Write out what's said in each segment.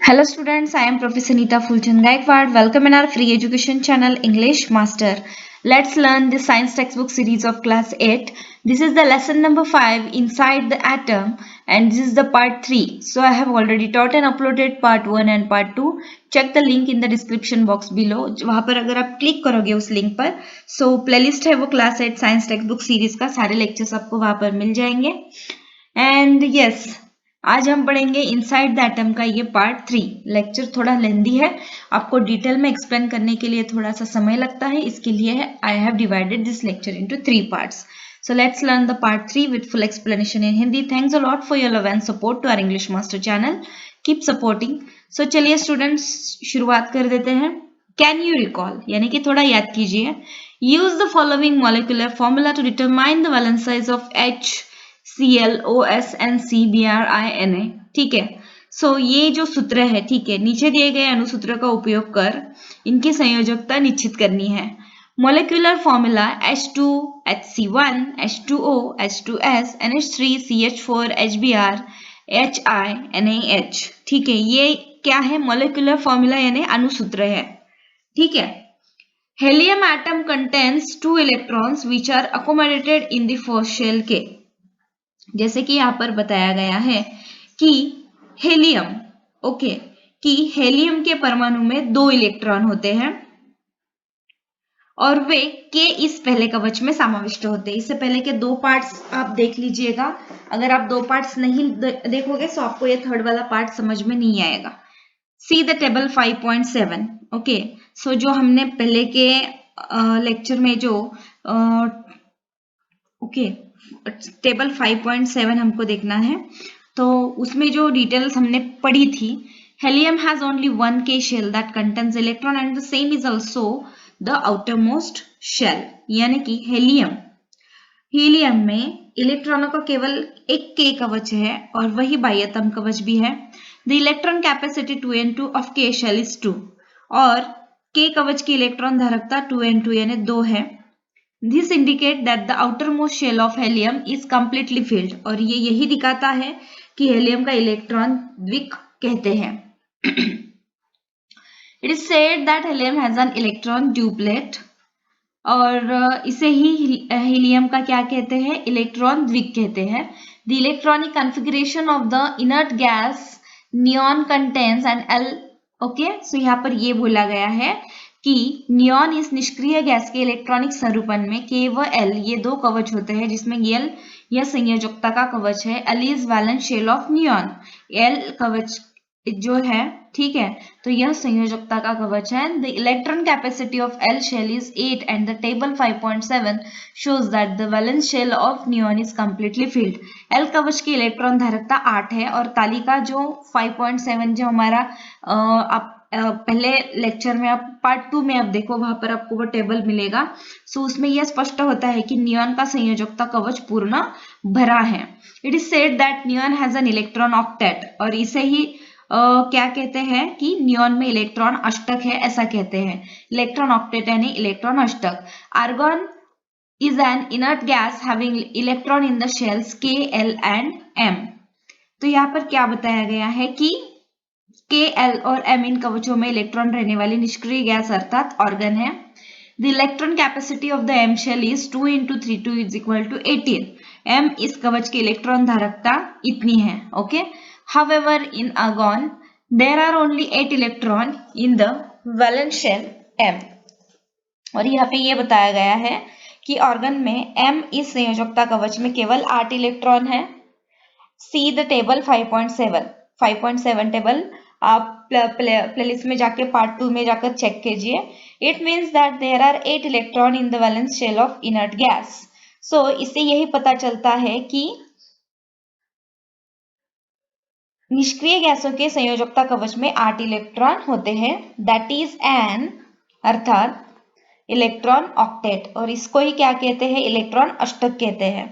Hello students, I am Professor Neeta Fulchand Gaikwad. Welcome in our free education channel English Master. Let's learn the science textbook series of class 8. This is the lesson number 5 inside the atom and this is the part 3. So I have already taught and uploaded part 1 and part 2. Check the link in the description box below. वहाँ पर अगर आप click करोगे उस link पर सो playlist है वो class 8 science text book series का सारे लेक्चर्स आपको वहाँ पर मिल जाएंगे. एंड यस आज हम पढ़ेंगे इनसाइड द एटम का ये पार्ट 3. लेक्चर थोड़ा लेंदी है, आपको डिटेल में एक्सप्लेन करने के लिए थोड़ा सा समय लगता है, इसके लिए I have divided this lecture into 3 parts. So let's learn the part 3 with full explanation in Hindi. Thanks a lot for your love and support to our English Master channel. Keep supporting. So चलिए students शुरुआत कर देते हैं. Can you recall यानी कि थोड़ा याद कीजिए. Use the following molecular formula to determine the valence size of H Cl OS and CBRINA. ठीक है. सो ये जो सूत्र है, ठीक है, नीचे दिए गए अनुसूत्र का उपयोग कर इनकी संयोजकता निश्चित करनी है. Molecular formula H2 HC1 H2O H2S NH3 CH4 HBr HI NaH. ठीक है, ये क्या है? मोलिकुलर फॉर्मूला यानी अनुसूत्र है. ठीक है. Helium atom contains 2 electrons which are accommodated in the first shell K. जैसे कि यहाँ पर बताया गया है कि हेलियम, ओके, कि हेलियम के परमाणु में 2 इलेक्ट्रॉन होते हैं और वे के इस पहले कवच में समाविष्ट होते हैं. इससे पहले के 2 पार्ट्स आप देख लीजिएगा. अगर आप 2 पार्ट्स नहीं देखोगे तो आपको ये थर्ड वाला पार्ट समझ में नहीं आएगा. सी द टेबल 5.7. ओके, सो जो हमने पहले के लेक्चर में जो ओके टेबल 5.7 हमको देखना है, तो उसमें जो डिटेल्स हमने पढ़ी थी, helium has only one K shell that contains electron and the same is also the outermost shell. यानी कि हीलियम में इलेक्ट्रॉनों का केवल एक के कवच है और वही बाह्यतम कवच भी है. The electron capacity 2n2 of के शेल इज 2 और के कवच की इलेक्ट्रॉन धारकता 2n2 यानी 2 है. This indicate that the outermost shell of helium is completely filled. और ये यही दिखाता है कि हेलियम का इलेक्ट्रॉन द्विक कहते हैं. It is said that helium has an electron duplet. और इसे ही हीलियम का क्या कहते हैं? इलेक्ट्रॉन द्विक कहते हैं. The electronic configuration of the inert gas neon contains an L. Okay, so यहाँ पर ये बोला गया है कि नियॉन इस निष्क्रिय गैस के इलेक्ट्रॉनिक स्वरूपन में के व एल ये 2 कवच होते हैं, जिसमें एल यह संयोजकता का कवच है. L is valence shell of neon. L कवच जो है, ठीक है, तो यह संयोजकता का कवच है. The electron capacity of L shell is 8 and the table 5.7 shows that the valence shell of neon is completely filled. L कवच की इलेक्ट्रॉन धारकता 8 है और तालिका जो 5.7 जो हमारा आप पहले लेक्चर में, आप पार्ट 2 में आप देखो, वहां पर आपको वो टेबल मिलेगा. सो उसमें यह स्पष्ट होता है कि नियॉन का संयोजकता कवच पूर्ण भरा है. It is said that neon has an electron octet. और इसे ही क्या कहते हैं कि नियॉन में इलेक्ट्रॉन अष्टक है, ऐसा कहते हैं. इलेक्ट्रॉन ऑक्टेट यानी इलेक्ट्रॉन अष्टक. Argon is an inert gas having electron in the shells K, L and M. तो यहाँ पर क्या बताया गया है कि K, L और M इन कवचों में इलेक्ट्रॉन रहने वाली निष्क्रिय गैस अर्थात ऑर्गन है. The electron capacity of the M shell is 2 into 32 is equal to 18. M इस कवच की इलेक्ट्रॉन धारकता इतनी है. Okay, however in argon there are only 8 electron in the valence shell M. और यहाँ पे ये बताया गया है कि ऑर्गन में M इस संयोजकता कवच में केवल 8 इलेक्ट्रॉन है. सी द टेबल 5.7 टेबल आप प्लेलिस्ट में जाके पार्ट 2 में जाकर चेक कीजिए. It means that there are 8 electron in the valence shell of inert gas. So इससे यही पता चलता है कि निष्क्रिय गैसों के संयोजकता कवच में 8 इलेक्ट्रॉन होते हैं. दैट इज एन अर्थात इलेक्ट्रॉन ऑक्टेट. और इसको ही क्या कहते हैं? इलेक्ट्रॉन अष्टक कहते हैं.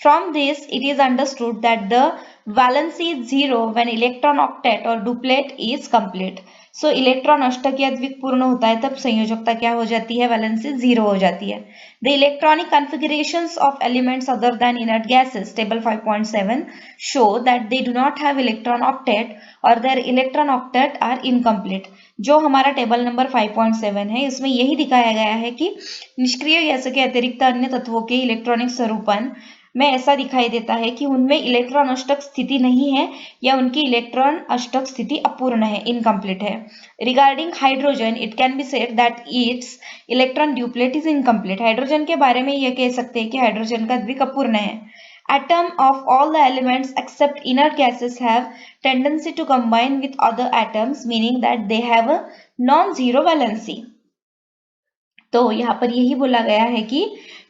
From this, it is understood that the valency is 0 when electron octet or duplet is complete. So electron अष्टक या द्विक पूर्ण होता है तब संयोजकता क्या हो जाती है, वैलेंसी 0 हो जाती है. The electronic configurations of elements other than inert gases, table 5.7, show that they do not have electron octet or their electron octet are incomplete. जो हमारा टेबल नंबर 5.7 है इसमें यही दिखाया गया है कि निष्क्रिय गैसों के अतिरिक्त अन्य तत्वों के इलेक्ट्रॉनिक स्वरूपन में ऐसा दिखाई देता है कि उनमें इलेक्ट्रॉन अष्टक स्थिति नहीं है या उनकी इलेक्ट्रॉन अष्टक स्थिति अपूर्ण है, इनकम्प्लीट है. Regarding hydrogen it can be said that it's electron duplet is incomplete. Hydrogen के बारे में यह कह सकते हैं कि हाइड्रोजन का द्विक अपूर्ण है. Atom of all the elements except inert gases have tendency to combine with other atoms, meaning that they have a non-zero valency. तो यहाँ पर यही बोला गया है कि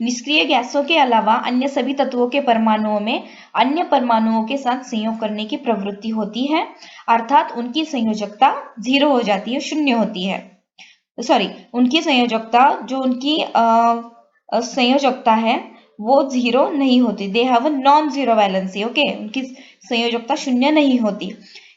निष्क्रिय गैसों के अलावा अन्य सभी तत्वों के परमाणुओं में अन्य परमाणुओं के साथ संयोग करने की प्रवृत्ति होती है, अर्थात उनकी संयोजकता 0 हो जाती है, शून्य होती है. सॉरी, उनकी संयोजकता जो उनकी संयोजकता है वो 0 नहीं होती. They have a non zero valency. Okay, उनकी संयोजकता शून्य नहीं होती.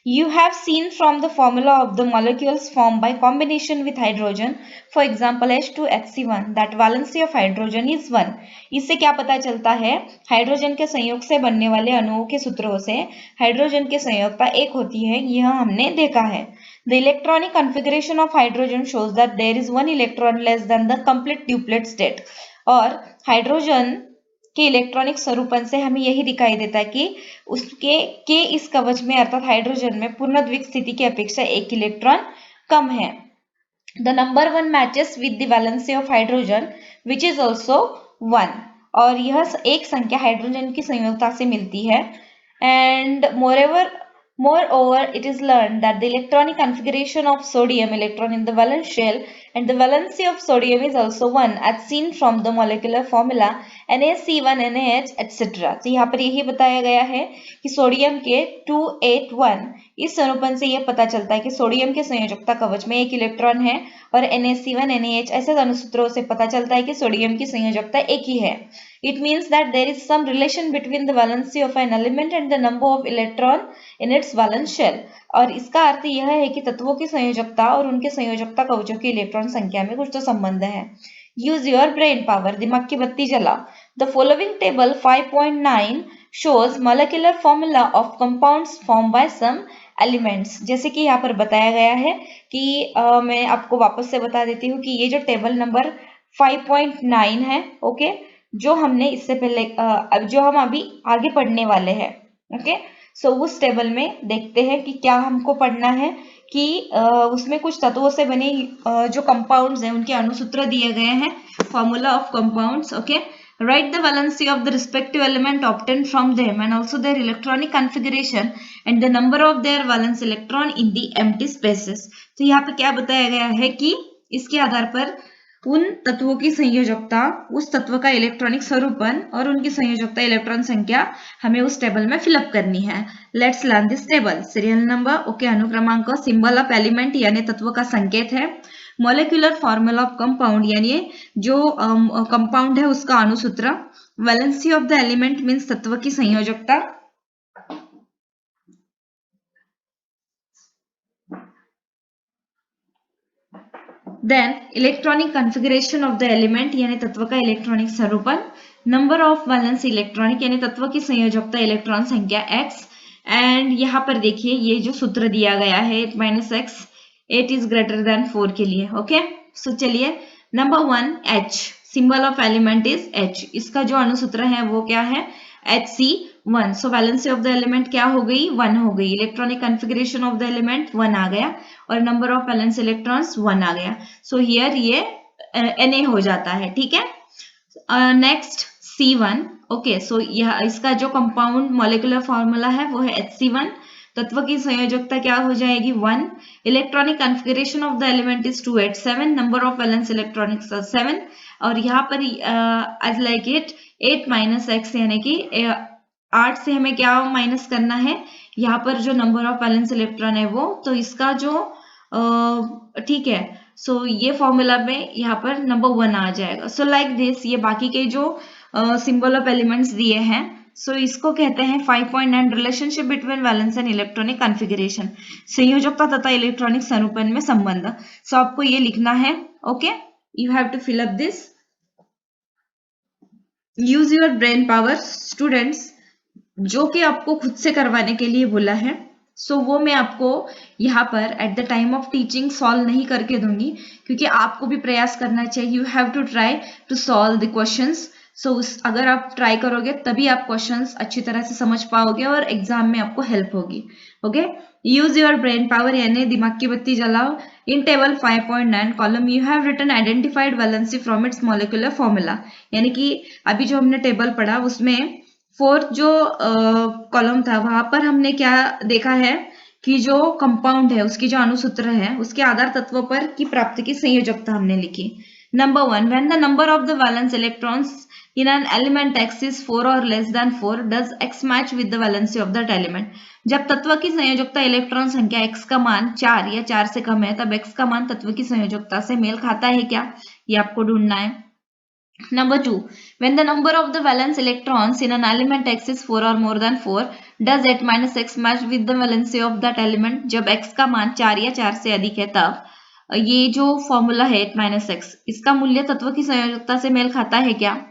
You have seen from the formula of the molecules formed by combination with hydrogen, for example H2HC1, that valency of hydrogen is 1. इससे क्या पता चलता है, हाइड्रोजन के संयोग से बनने वाले अणुओं के सूत्रों से हाइड्रोजन की संयोजकता 1 होती है, यह हमने देखा है. The electronic configuration of hydrogen shows that there is 1 electron less than the complete duplet state. और हाइड्रोजन के इलेक्ट्रॉनिक स्वरूपन से हमें यही दिखाई देता है कि उसके के इस कवच में अर्थात हाइड्रोजन में पूर्ण द्विक स्थिति की अपेक्षा 1 इलेक्ट्रॉन कम है. The number 1 matches with the valency of hydrogen which is also 1. और यह एक संख्या हाइड्रोजन की संयोजकता से मिलती है. And moreover it is learned that the electronic configuration of sodium electron in the valence shell and the valency of sodium is also 1 as seen from the molecular formula NaC1 NaH etc. तो यहाँ पर यही बताया गया है कि sodium के 281 इस स्वरूपन से यह पता चलता है कि सोडियम के संयोजकता कवच में 1 इलेक्ट्रॉन है और NaC1 NaH ऐसे अनुसूत्रों से पता चलता है कि सोडियम की संयोजकता 1 ही है. It means that there is some relation between the valency of an element and the number of electron in its valence shell. और इसका अर्थ यह है कि तत्वों की संयोजकता और उनके संयोजकता कवचों की इलेक्ट्रॉन संख्या में कुछ तो संबंध है. Use your brain power. दिमाग की बत्ती जला. The following table 5.9 shows molecular formula of compounds formed by some elements. जैसे कि यहाँ पर बताया गया है कि मैं आपको वापस से बता देती हूँ कि ये जो टेबल नंबर 5.9 है, ओके, जो हमने इससे पहले जो हम अभी आगे पढ़ने वाले हैं. ओके, सो उस टेबल में देखते हैं कि क्या हमको पढ़ना है कि उसमें कुछ तत्वों से बने जो कंपाउंड्स हैं उनके अणुसूत्र दिए गए हैं. Formula of compounds. Okay, write the valency of the respective element obtained from them and also their electronic configuration and the number of their valence electron in the empty spaces. तो यहाँ पे क्या बताया गया है कि इसके आधार पर उन तत्वों की संयोजकता, उस तत्व का इलेक्ट्रॉनिक स्वरूपन और उनकी संयोजकता इलेक्ट्रॉन संख्या हमें उस टेबल में फिलअप करनी है. Let's learn this table. Serial number, okay, अनुक्रमांक, सिंबल ऑफ एलिमेंट यानी तत्व का संकेत है, मॉलिक्यूलर फॉर्मूला ऑफ कंपाउंड यानी जो कंपाउंड है उसका अणुसूत्र, valency of the element means तत्व की संयोजकता, then electronic configuration of the element यानी तत्व का इलेक्ट्रॉनिक स्वरूपन, नंबर ऑफ वैलेंस इलेक्ट्रॉनिक यानी तत्व की संयोजकता इलेक्ट्रॉन संख्या x. एंड यहाँ पर देखिए ये जो सूत्र दिया गया है 8 - x, 8 इज ग्रेटर देन 4 के लिए. ओके, सो चलिए number 1 H, symbol of element is H. इसका जो अणुसूत्र है वो क्या है, HC1. So valency of the element क्या हो गई, 1 हो गई. Electronic configuration of the element 1 आ गया और नंबर ऑफ वैलेंस इलेक्ट्रॉन्स 1 आ गया. सो हियर ये Na हो जाता है. ठीक है, नेक्स्ट C1. ओके, सो यह इसका जो कंपाउंड मॉलिक्यूलर फॉर्मूला है वो है HC1. तत्व की संयोजकता क्या हो जाएगी, 1. Electronic configuration of the element is 287. Number of valence electronics 7. और यहाँ पर एज लाइक इट 8 - x यानी कि 8 से हमें क्या माइनस करना है, यहाँ पर जो नंबर ऑफ वैलेंस इलेक्ट्रॉन है वो, तो इसका जो ठीक है, सो ये फॉर्मूला में यहाँ पर नंबर 1 आ जाएगा. सो लाइक दिस ये बाकी के जो सिंबल ऑफ एलिमेंट्स दिए हैं सो इसको कहते हैं 5.9 relationship between valence and electronic configuration, संयोजकता तथा इलेक्ट्रॉनिक स्वरूपन में संबंध। सो आपको ये लिखना है, okay, you have to fill up this. Use your brain power students, जो कि आपको खुद से करवाने के लिए बोला है। सो वो मैं आपको यहाँ पर at the time of teaching solve नहीं करके दूंगी, क्योंकि आपको भी प्रयास करना चाहिए। You have to try to solve the questions. So अगर आप ट्राई करोगे तभी आप क्वेश्चंस अच्छी तरह से समझ पाओगे और एग्जाम में आपको हेल्प होगी। Okay, use your brain power, यानी दिमाग की बत्ती जलाओ। In table 5.9 column you have written identified valency from its molecular formula, यानी कि अभी जो हमने टेबल पढ़ा उसमें फोर्थ जो कॉलम था वहां पर हमने क्या देखा है कि जो कंपाउंड है उसकी जो अणुसूत्र है उसके आधार तत्वों पर की प्राप्ति की संयोजकता हमने लिखी। Number 1, when the number of the valence electrons in an element x is 4 or less than 4 does x match with the valency of that element। जब तत्व की संयोजकता इलेक्ट्रॉन संख्या x का मान 4 या 4 से कम है तब x का मान तत्व की संयोजकता से मेल खाता है क्या, ये आपको ढूंढना है। Number 2, when the number of the valence electrons in an element x is 4 or more than 4 does 8 minus x match with the valency of that element। जब x का मान 4 या 4 से अधिक है तब ये जो फॉर्मूला है 8 minus x, इसका मूल्य तत्व की संयोजकता से मेल खाता है क्या।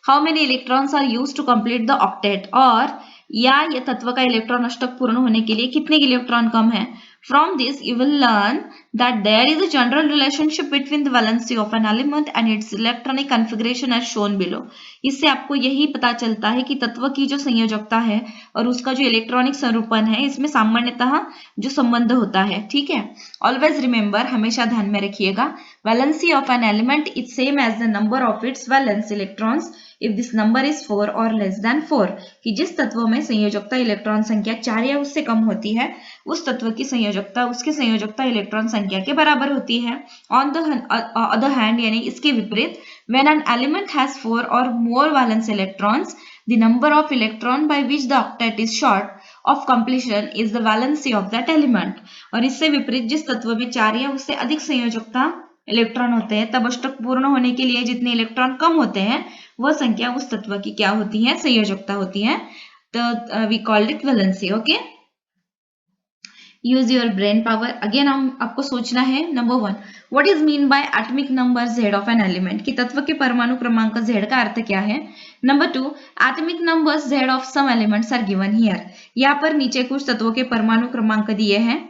How many electrons are use to complete the octet, और या ये तत्व का इलेक्ट्रॉन अष्टक पूर्ण होने के लिए कितने इलेक्ट्रॉन कम है। From this you will learn that there is a general relationship between the valency of an element and its electronic configuration as shown below। इससे आपको यही पता चलता है कि तत्व की जो संयोजकता है और उसका जो इलेक्ट्रॉनिक स्वरूपन है इसमें सामान्यतः जो संबंध होता है, ठीक है। ऑलवेज रिमेंबर, हमेशा ध्यान में रखिएगा, valency of an element is same as the number of its valence electrons if this number is 4 or less than 4, कि जिस तत्व में संयोजकता इलेक्ट्रॉन संख्या 4 या उससे कम होती है उस तत्व की संयोजकता उसकी संयोजकता इलेक्ट्रॉन संख्या के बराबर होती है। ऑन द अदर हैंड, यानी इसके विपरीत, व्हेन एन एलिमेंट हैज 4 और more valence electrons the number of electron by which the octet is short of completion is the valency of that element. और इससे विपरीत जिस तत्व में 4 या उससे अधिक संयोजकता इलेक्ट्रॉन होते हैं तब अष्टक पूर्ण होने के लिए जितने इलेक्ट्रॉन कम होते हैं वह संख्या उस तत्व की क्या होती है, संयोजकता होती है। तो we called it valency. Okay, use your brain power. Again हम आपको सोचना है। Number 1, what is mean by atomic number z of an element, कि तत्व के परमाणु क्रमांक z का अर्थ क्या है। Number 2, atomic numbers z of some elements are given here. यहाँ पर नीचे कुछ तत्वों के परमाणु क्रमांक दिए हैं।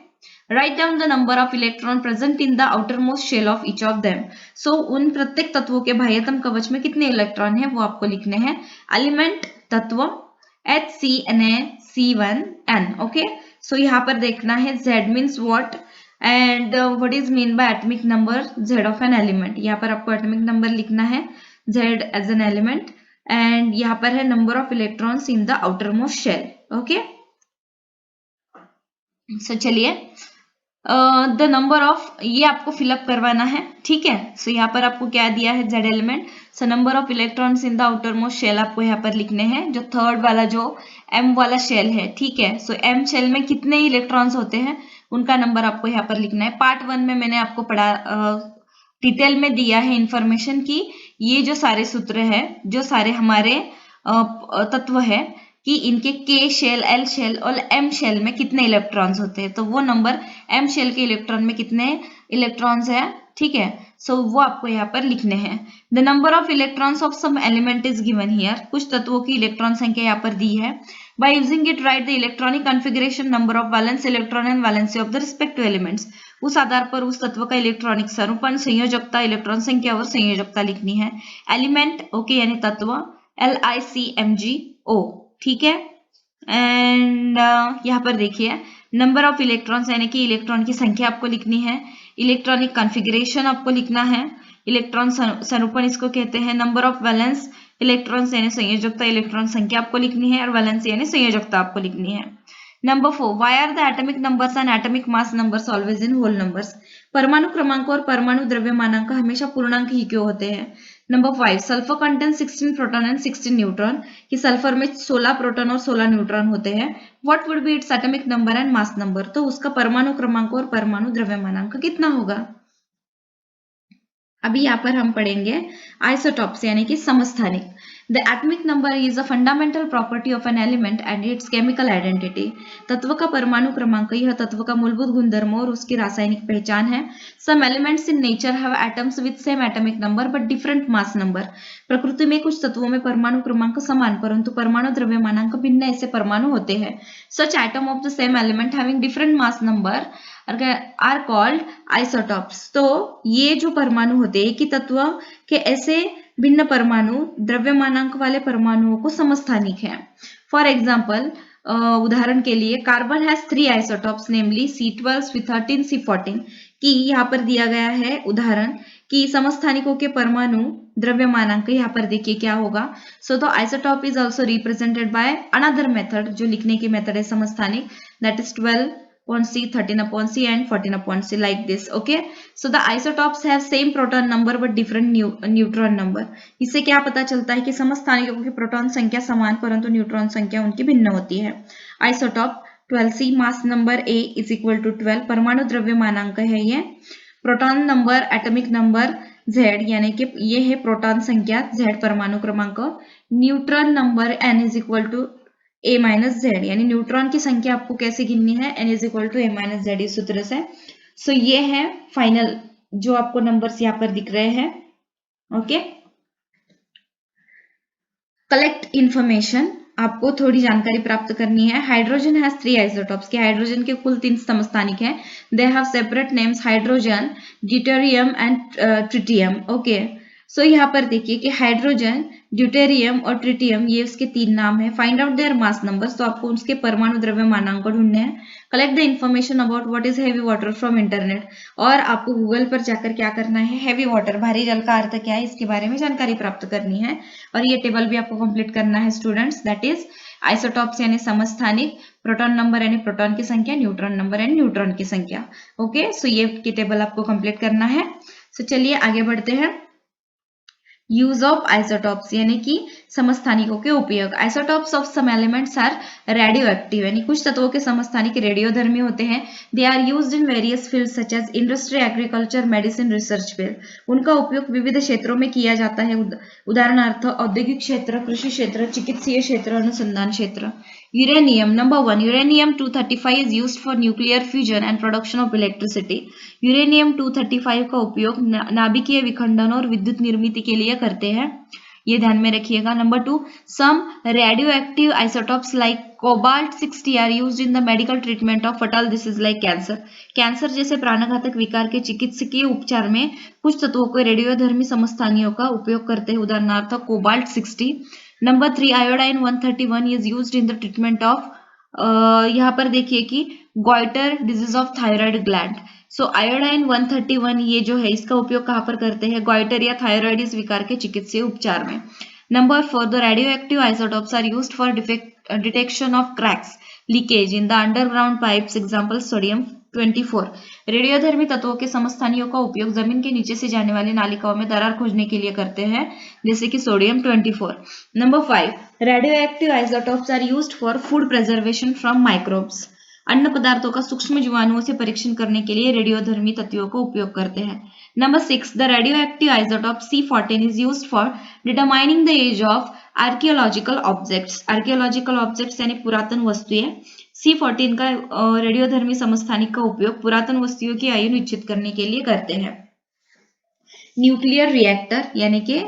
Write down the number of electron present in the outermost shell of each of them. So उन प्रत्येक तत्वों के बाह्यतम कवच में कितने इलेक्ट्रॉन है वो आपको लिखने हैं। एलिमेंट तत्व HCNaC1N। ओके, सो यहाँ पर देखना है Z means what and what is mean by atomic number Z of an element. यहाँ पर आपको एटॉमिक नंबर लिखना है Z as an element and यहाँ पर है number of electrons in the outermost shell. Okay, so चलिए the number of, ये आपको फिलअप करवाना है, ठीक है। सो यहाँ पर आपको क्या दिया है, Z element. So number of electrons in the outermost shell आपको यहाँ पर लिखने हैं, जो थर्ड वाला जो M वाला शेल है, ठीक है। सो M शेल में कितने इलेक्ट्रॉन्स होते हैं उनका नंबर आपको यहाँ पर लिखना है। पार्ट 1 में मैंने आपको पढ़ा डिटेल में दिया है इंफॉर्मेशन की ये जो सारे सूत्र है, जो सारे हमारे तत्व है कि इनके K शेल, L शेल और M शेल में कितने इलेक्ट्रॉन्स होते हैं, तो वो नंबर M शेल के इलेक्ट्रॉन में कितने इलेक्ट्रॉन्स है, ठीक है। सो वो आपको यहाँ पर लिखने हैं। The number of electrons of some element is given here, कुछ तत्वों की इलेक्ट्रॉन संख्या यहाँ पर दी है। By using it write the electronic configuration, number of valence electron and valency of the respective elements. उस आधार पर उस तत्व का इलेक्ट्रॉनिक स्वरूपन, संयोजकता, इलेक्ट्रॉन संख्या और संयोजकता लिखनी है। एलिमेंट, ओके, यानी तत्व LICMGO, ठीक है। एंड यहाँ पर देखिए नंबर ऑफ इलेक्ट्रॉन्स यानी कि इलेक्ट्रॉन की संख्या आपको लिखनी है। इलेक्ट्रॉनिक कॉन्फ़िगरेशन आपको लिखना है। इलेक्ट्रॉन स्वरूपन इसको कहते हैं। नंबर ऑफ वैलेंस इलेक्ट्रॉन्स यानी संयोजकता, इलेक्ट्रॉन संख्या आपको लिखनी है और वैलेंस यानी संयोजकता आपको लिखनी है। Number 4, why are the atomic numbers and atomic mass numbers always in whole numbers. परमाणु क्रमांक और परमाणु द्रव्यमानांक हमेशा पूर्णांक ही क्यों होते हैं। Number 5, sulphur contain 16 proton and 16 neutron, कि सल्फर में 16 प्रोटॉन और 16 न्यूट्रॉन होते हैं। What would be its atomic number and mass number, तो उसका परमाणु क्रमांक और परमाणु द्रव्यमानांक कितना होगा। अभी यहाँ पर हम पढ़ेंगे आइसोटॉप्स यानी कि समस्थानिक। The atomic number is a fundamental property of an element and it's chemical identity. तत्व का परमाणु क्रमांक यह तत्व का मूलभूत गुणधर्म और उसकी रासायनिक पहचान है। Some elements in nature have atoms with same atomic number but different mass number. प्रकृति में कुछ तत्वों में परमाणु क्रमांक समान परंतु परमाणु द्रव्यमानांक भिन्न ऐसे परमाणु होते हैं। Such atom of the same element having different mass number are called isotopes. तो ये जो परमाणु होते हैं कि तत्व के ऐसे भिन्न परमाणु द्रव्यमानांक वाले परमाणुओं को समस्थानिक है। फॉर एग्जाम्पल, उदाहरण के लिए carbon has 3 isotopes namely C12, C13, C14। कि यहाँ पर दिया गया है उदाहरण कि समस्थानिकों के परमाणु द्रव्यमानांक यहाँ पर देखिए क्या होगा। So the isotope is also represented by another method, जो लिखने की मेथड है समस्थानिक, that is 12/C, 13/C and 14/C, like this. Okay, so the isotopes have same proton number but different neutron number. इससे क्या पता चलता है कि समस्थानिकों की प्रोटॉन संख्या समान परंतु न्यूट्रॉन संख्या उनकी भिन्न होती है। Isotope 12C, mass number A is equal to 12, परमाणु द्रव्यमानांक है ये, proton number atomic number Z यानी कि ये है प्रोटॉन संख्या Z परमाणु क्रमांक, neutron number N is equal to A minus Z, यानी न्यूट्रॉन की संख्या आपको कैसे गिननी है, N is equal to A minus Z, इस सूत्र से। सो ये है फाइनल जो आपको नंबर्स यहाँ पर दिख रहे हैं। ओके, कलेक्ट इंफॉर्मेशन, आपको थोड़ी जानकारी प्राप्त करनी है। हाइड्रोजन हैज 3 आइसोटॉप्स, के हाइड्रोजन के कुल 3 समस्थानिक हैं। They have separate names hydrogen, deuterium and tritium. Okay, so यहाँ पर देखिए कि हाइड्रोजन, ड्यूटेरियम और ट्रिटियम ये उसके 3 नाम है। Find out their mass numbers, तो आपको उसके परमाणु द्रव्यमानांक ढूंढने हैं। Collect the information about what is heavy water from internet, और आपको गूगल पर जाकर क्या करना है, हैवी वाटर भारी जल का अर्थ क्या है इसके बारे में जानकारी प्राप्त करनी है। और ये टेबल भी आपको कंप्लीट करना है स्टूडेंट्स, दैट इज आइसोटॉप्स यानी समस्थानिक, प्रोटॉन नंबर यानी प्रोटॉन की संख्या, न्यूट्रॉन नंबर यानी न्यूट्रॉन की संख्या। ओके, सो ये टेबल आपको कंप्लीट करना है। सो चलिए आगे बढ़ते हैं। यूज ऑफ आइसोटॉप्स यानी कि समस्थानिकों के उपयोग। Isotopes of some elements are radioactive, यानी कुछ तत्वों के समस्थानिक रेडियोधर्मी होते हैं। They are used in various fields such as industry, agriculture, medicine, research field. उनका उपयोग विविध क्षेत्रों में किया जाता है, उदाहरणार्थ औद्योगिक क्षेत्र, कृषि क्षेत्र, चिकित्सीय क्षेत्र, अनुसंधान क्षेत्र। Uranium, number 1, uranium 235 is used for nuclear fusion and production of electricity. Uranium 235 का उपयोग नाभिकीय विखंडन और विद्युत निर्मिति के लिए करते हैं, ये ध्यान में रखिएगा। Number 2, some radioactive isotopes like cobalt 60 are used in the medical treatment of fatal disease like cancer. Cancer जैसे प्राणघातक विकार के चिकित्सकीय उपचार में कुछ तत्वों को रेडियोधर्मी समस्थानियों का उपयोग करते हैं, उदाहरणार्थ cobalt 60। Number 3, iodine 131 is used in the treatment of, यहाँ पर देखिए कि goitre disease of thyroid gland. So iodine 131 ये जो है इसका उपयोग कहाँ पर करते हैं, गॉइटर या थायराइडिस विकार के चिकित्सीय उपचार में। Number 4, the radioactive isotopes are used for detection of cracks, leakage in the underground pipes, example sodium 24। रेडियोधर्मी तत्वों के समस्थानियों का उपयोग जमीन के नीचे से जाने वाली नालिकाओं में दरार खोजने के लिए करते हैं, जैसे कि sodium 24। Number 5, radioactive isotopes are used for food preservation from microbes. अन्न पदार्थों का सूक्ष्म जीवाणुओं से परीक्षण करने के लिए रेडियोधर्मी तत्वों का उपयोग करते हैं। Number 6, the radioactive isotope C14 is used for determining the age of archaeological objects. Archaeological objects यानी पुरातन वस्तुएं। C14 का रेडियोधर्मी समस्थानिक का उपयोग पुरातन वस्तुओं की आयु निश्चित करने के लिए करते हैं। न्यूक्लियर रिएक्टर यानी कि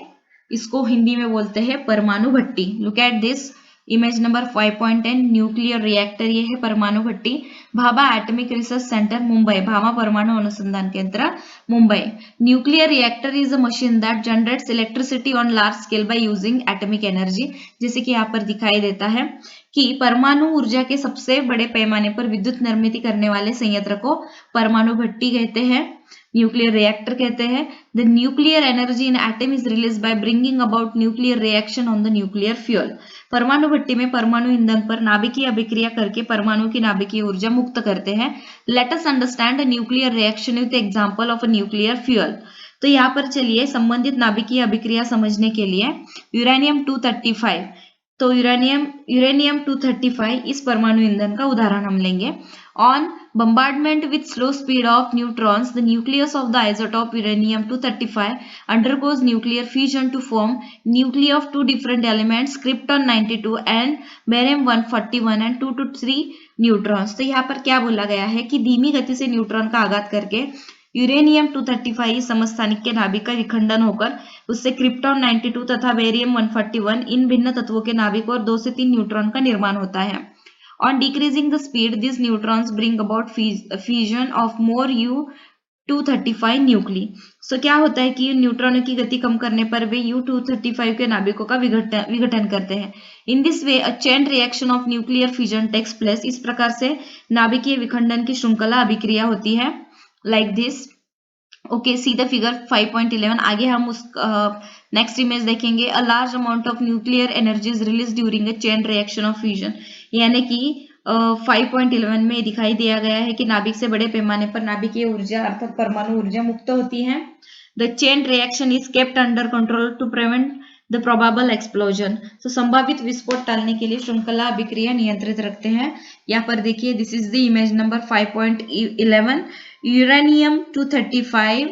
इसको हिंदी में बोलते हैं परमाणु भट्टी। Look at this image number 5.10, nuclear reactor ये है परमाणु भट्टी। Bhabha atomic research centre Mumbai, Bhabha परमाणु अनुसंधान केंद्र Mumbai. Nuclear reactor is a machine that generates electricity on large scale by using atomic energy. जैसे कि यहाँ पर दिखाई देता है कि परमाणु ऊर्जा के सबसे बड़े पैमाने पर विद्युत निर्मित करने वाले संयंत्र को परमाणु भट्टी कहते हैं, न्यूक्लियर रिएक्टर कहते हैं। The nuclear energy in atom is release by bringing about nuclear reaction on the nuclear fuel. परमाणु भट्टी में परमाणु ईंधन पर नाभिकीय अभिक्रिया करके परमाणु की नाभिकीय ऊर्जा मुक्त करते हैं। Let us understand a nuclear reaction with example of a nuclear fuel. तो यहाँ पर चलिए संबंधित नाभिकीय अभिक्रिया समझने के लिए यूरेनियम 235 तो यूरेनियम 235 इस परमाणु ईंधन का उदाहरण हम लेंगे। On bombardment with slow speed of neutrons, the nucleus of the isotope uranium 235 undergoes nuclear fission to form nuclei of two different elements, krypton 92 and barium 141 and 2 to 3 neutrons. तो यहाँ पर क्या बोला गया है कि धीमी गति से न्यूट्रॉन का आघात करके यूरेनियम 235 समस्थानिक के नाभिक का विखंडन होकर उससे क्रिप्टॉन 92 तथा बेरियम 141 इन भिन्न तत्वों के नाभिक और 2 से 3 न्यूट्रॉन का निर्माण होता है। On decreasing the speed, these neutrons bring about fusion of more U-235 nuclei. So क्या होता है कि न्यूट्रॉनों की गति कम करने पर वे U-235 के नाभिकों का विघटन करते हैं। In this way, a chain reaction of nuclear fusion takes place. इस प्रकार से नाभिकीय विखंडन की श्रृंखला अभिक्रिया होती है। Like this. Okay, see the figure 5.11. आगे हम उस नेक्स्ट इमेज देखेंगे। A large amount of nuclear energy is released during a chain reaction of fusion. यानी कि 5.11 में दिखाई दिया गया है कि नाभिक से बड़े पैमाने पर नाभिकीय ऊर्जा अर्थात परमाणु ऊर्जा मुक्त होती है। The chain reaction is kept under control to prevent the probable explosion. तो संभावित विस्फोट टालने के लिए श्रृंखला अभिक्रिया नियंत्रित रखते हैं। यहाँ पर देखिए, this is the image number 5.11। Uranium 235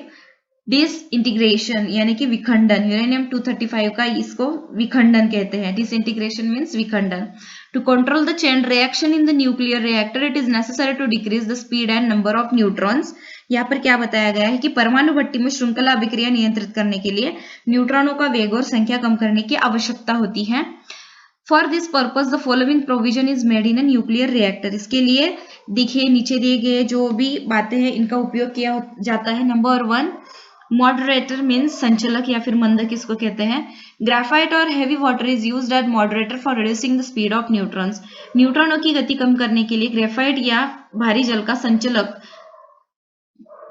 disintegration यानी कि विखंडन, यूरेनियम 235 का इसको विखंडन कहते हैं। डिसइंटीग्रेशन मीन्स विखंडन। To control the chain reaction in the nuclear reactor it is necessary to decrease the speed and number of neutrons. यहाँ पर क्या बताया गया है कि परमाणु भट्टी में श्रृंखला अभिक्रिया नियंत्रित करने के लिए न्यूट्रॉनों का वेग और संख्या कम करने की आवश्यकता होती है। For this purpose the following provision is made in a nuclear reactor. इसके लिए देखिए नीचे दिए गए जो भी बातें हैं इनका उपयोग किया जाता है। नंबर 1, मॉडरेटर मीन्स संचलक या फिर मंदक इसको कहते हैं। ग्रेफाइट और heavy water is used as moderator for reducing the speed of neutrons. न्यूट्रॉनों की गति कम करने के लिए ग्रेफाइट या भारी जल का संचलक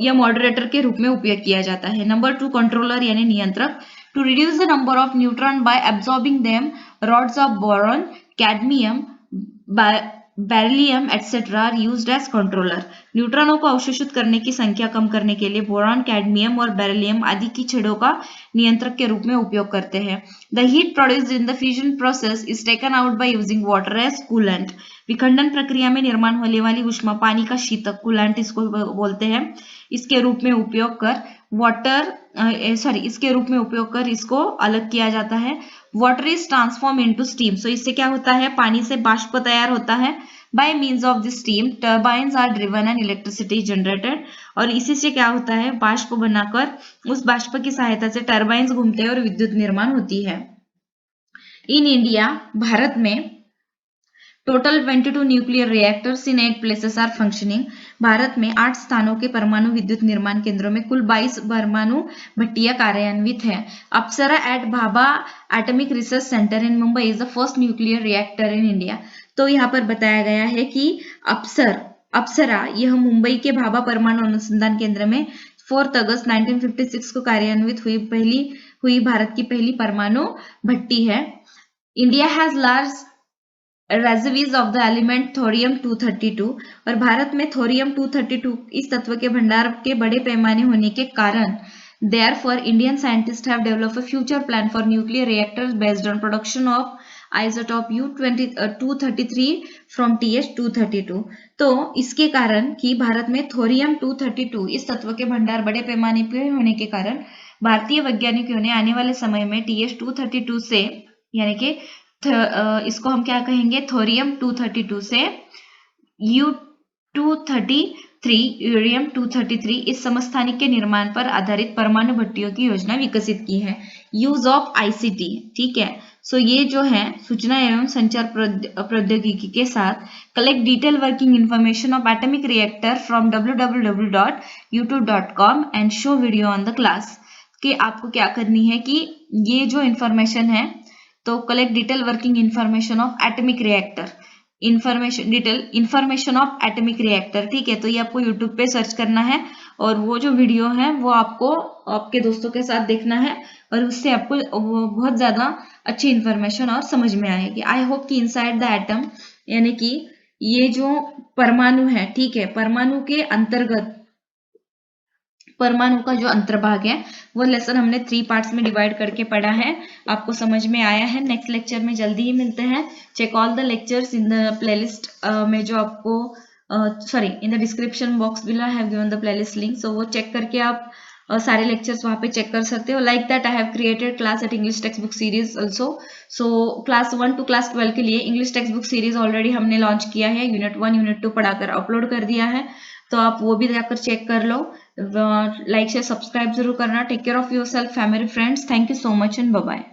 या मॉडरेटर के रूप में उपयोग किया जाता है। नंबर 2, कंट्रोलर यानी नियंत्रक। To reduce the number of neutron by absorbing them, rods of boron, cadmium, beryllium etcetera are used as controller. न्यूट्रॉनों को अवशोषित करने की संख्या कम करने के लिए बोरॉन, कैडमियम और बेरिलियम आदि की छड़ों का नियंत्रक के रूप में उपयोग करते हैं। The heat produced in the fusion process is taken out by using water as coolant. विखंडन प्रक्रिया में निर्माण होने वाली ऊष्मा पानी का शीतक, कूलेंट इसको बोलते हैं, इसके रूप में उपयोग कर इसको अलग किया जाता है। Water is transform into steam. So इससे क्या होता है, पानी से बाष्प तैयार होता है। By means of the steam turbines are driven and electricity generated. और इसी से क्या होता है, बाष्प बनाकर उस बाष्प की सहायता से टर्बाइन्स घूमते हैं और विद्युत निर्माण होती है। इन इंडिया, भारत में total 22 nuclear reactors in 8 places are functioning. भारत में 8 स्थानों के परमाणु विद्युत निर्माण केंद्रों में कुल 22 परमाणु भट्टियां कार्यान्वित है। Apsara at Bhabha atomic research centre in Mumbai is the first nuclear reactor in India. तो यहाँ पर बताया गया है कि अप्सरा यह मुंबई के भाभा परमाणु अनुसंधान केंद्र में 4 अगस्त 1956 को कार्यान्वित हुई भारत की पहली परमाणु भट्टी है। India has large reserves of the element thorium 232। और भारत में थोरियम 232 इस तत्व के भंडार के बड़े पैमाने होने के कारण therefore Indian scientists have developed a future plan for nuclear reactors based on production of isotope U-233 from TH-232। तो इसके कारण कि भारत में थोरियम 232 इस तत्व के भंडार बड़े पैमाने पर होने के कारण भारतीय वैज्ञानिकों ने आने वाले समय में TH-232 से, यानी कि इसको हम क्या कहेंगे, थोरियम 232 से U-233 यूरेनियम 233 इस समस्थानिक के निर्माण पर आधारित परमाणु भट्टियों की योजना विकसित की है। यूज ऑफ ICT, ठीक है। सो ये जो है सूचना एवं संचार प्रौद्योगिकी के साथ collect detail working information of atomic reactor from www.youtube.com and show video on the class. कि आपको क्या करनी है कि ये जो इंफॉर्मेशन है, तो collect detail working information of atomic reactor, information of atomic reactor, ठीक है। तो ये आपको यूट्यूब पे सर्च करना है और वो जो वीडियो है वो आपको आपके दोस्तों के साथ देखना है और उससे आपको बहुत ज्यादा अच्छी इंफॉर्मेशन और समझ में आएगी। आई होप कि इनसाइड द एटम, यानी कि ये जो परमाणु है, ठीक है, परमाणु के अंतर्गत परमाणु का जो अंतर्भाग है वो लेसन हमने 3 पार्ट्स में डिवाइड करके पढ़ा है। आपको समझ में आया है। नेक्स्ट लेक्चर में जल्दी ही मिलते हैं। Check all the lectures in the playlist में जो आपको in the description box below I have given the playlist link, so वो चेक करके आप सारे लेक्चर्स वहाँ पे चेक कर सकते हो। Like that I have created class eight English textbook series also. So class 1 to class 12 के लिए English textbook series already हमने लॉन्च किया है। यूनिट 1 यूनिट 2 पढ़ाकर अपलोड कर दिया है, तो आप वो भी जाकर चेक कर लो। लाइक शेयर सब्सक्राइब जरूर करना। Take care of yourself, family, friends. Thank you so much and bye bye.